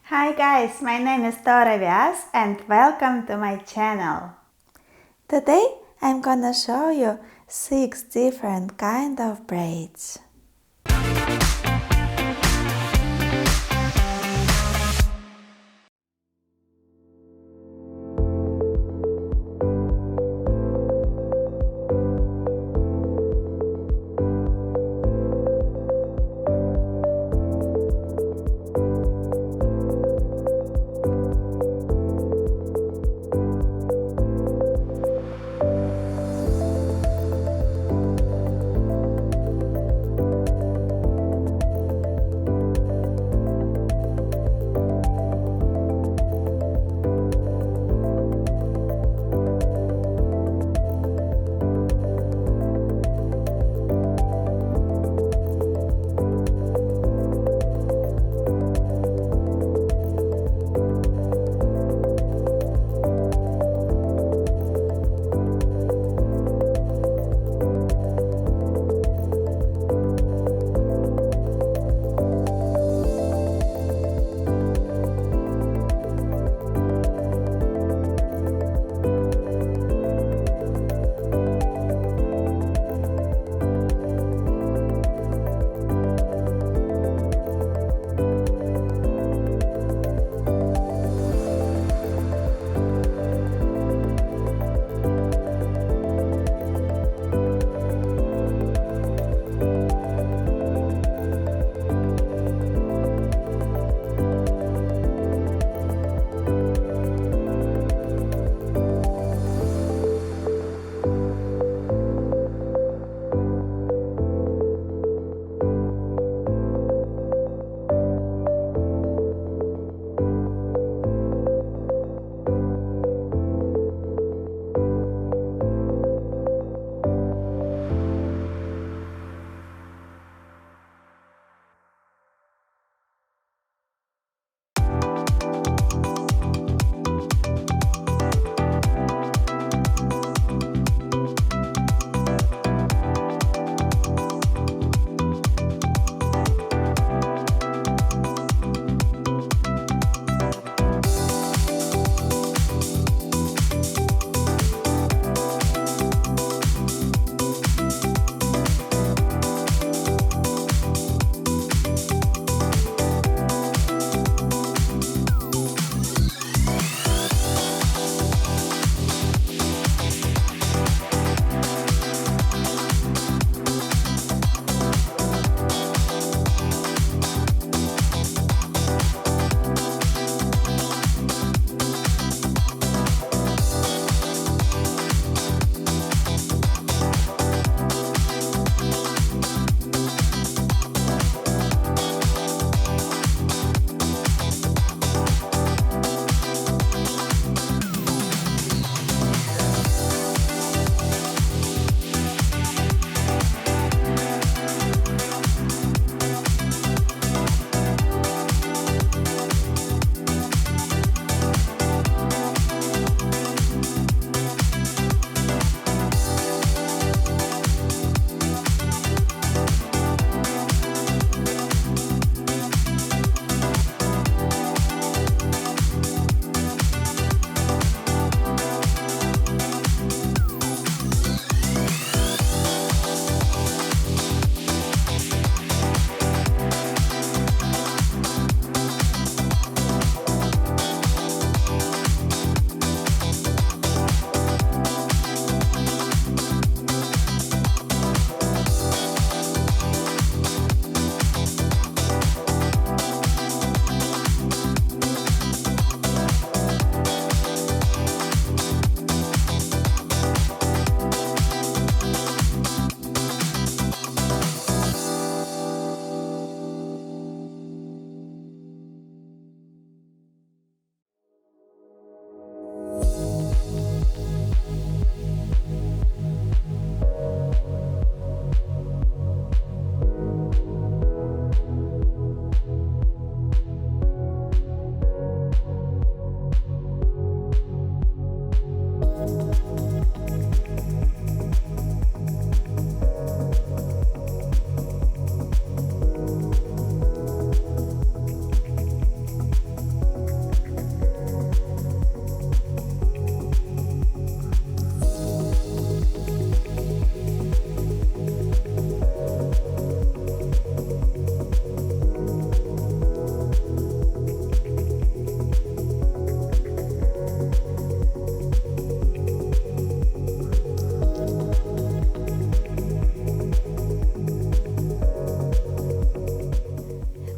Hi guys, my name is Dora Vyas and welcome to my channel. Today I'm gonna show you 6 different kind of braids.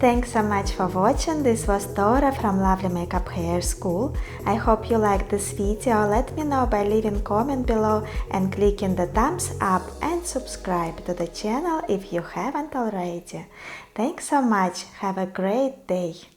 Thanks so much for watching. This was Dora from Lovely Makeup Hair School. I hope you liked this video. Let me know by leaving a comment below and clicking the thumbs up and subscribe to the channel if you haven't already. Thanks so much. Have a great day.